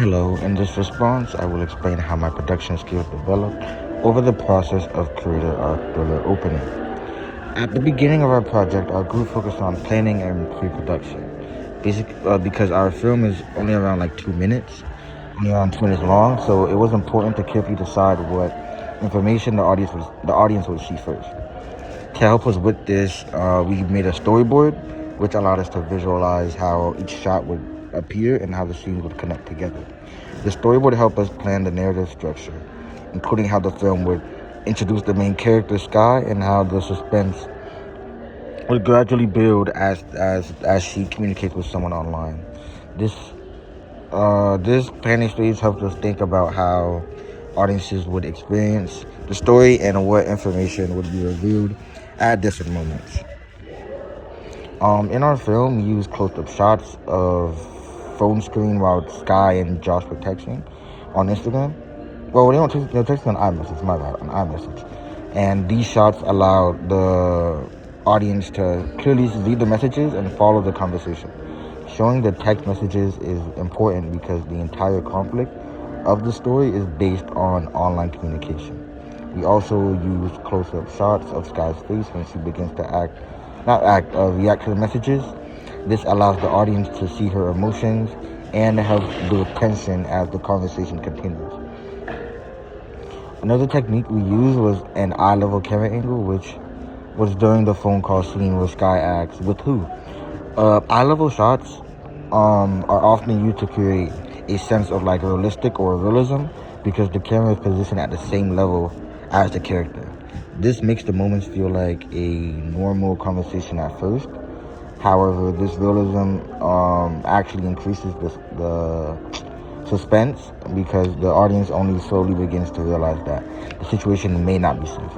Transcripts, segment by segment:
Hello, in this response, I will explain how my production skills developed over the process of creating our thriller opening. At the beginning of our project, our group focused on planning and pre-production. Because our film is only around like 2 minutes, only around 2 minutes long, so it was important to carefully decide what information the audience would see first. To help us with this, we made a storyboard, which allowed us to visualize how each shot would appear and how the scenes would connect together. The storyboard helped us plan the narrative structure, including how the film would introduce the main character Sky and how the suspense would gradually build as she communicates with someone online. This this planning stage helps us think about how audiences would experience the story and what information would be revealed at different moments. In our film, we use close-up shots of phone screen while Sky and Josh were texting on Instagram. Well, they're texting on iMessage, my bad, on iMessage. And these shots allow the audience to clearly read the messages and follow the conversation. Showing the text messages is important because the entire conflict of the story is based on online communication. We also use close-up shots of Sky's face when she begins to react to the messages. This allows the audience to see her emotions and helps build tension as the conversation continues. Another technique we used was an eye-level camera angle, which was during the phone call scene where Sky asks, "With who?" Eye-level shots are often used to create a sense of like realistic or realism because the camera is positioned at the same level as the character. This makes the moments feel like a normal conversation at first. However, this realism actually increases the suspense because the audience only slowly begins to realize that the situation may not be safe.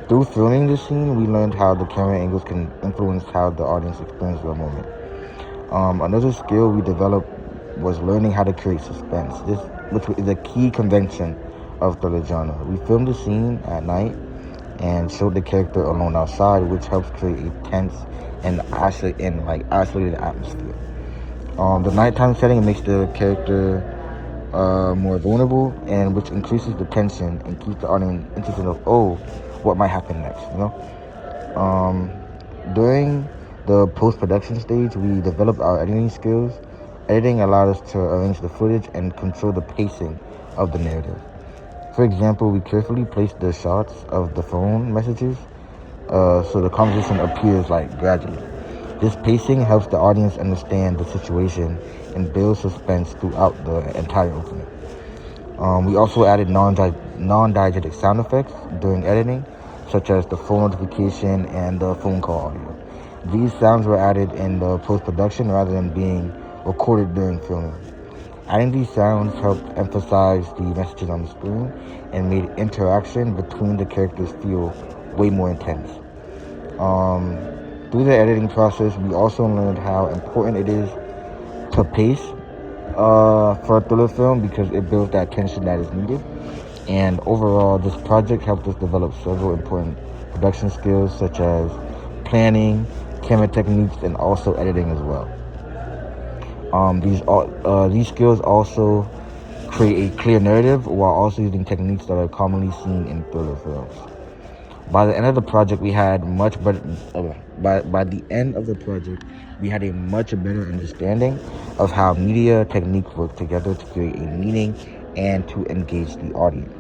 Through filming this scene, we learned how the camera angles can influence how the audience experiences the moment. Another skill we developed was learning how to create suspense, which is a key convention of thriller genre. We filmed the scene at night and showed the character alone outside, which helps create a tense and isolated atmosphere. The nighttime setting makes the character more vulnerable, and which increases the tension and keeps the audience interested of what might happen next. During the post-production stage, we developed our editing skills. Editing allowed us to arrange the footage and control the pacing of the narrative. For example, we carefully placed the shots of the phone messages so the conversation appears like gradually. This pacing helps the audience understand the situation and build suspense throughout the entire opening. We also added non-diegetic sound effects during editing, such as the phone notification and the phone call audio. These sounds were added in the post-production rather than being recorded during filming. Adding these sounds helped emphasize the messages on the screen and made interaction between the characters feel way more intense. Through the editing process, we also learned how important it is to pace for a thriller film because it builds that tension that is needed. And overall, this project helped us develop several important production skills such as planning, camera techniques, and also editing as well. These skills also create a clear narrative while also using techniques that are commonly seen in thriller films. By the end of the project, we had much better. By the end of the project, we had a much better understanding of how media techniques work together to create a meaning and to engage the audience.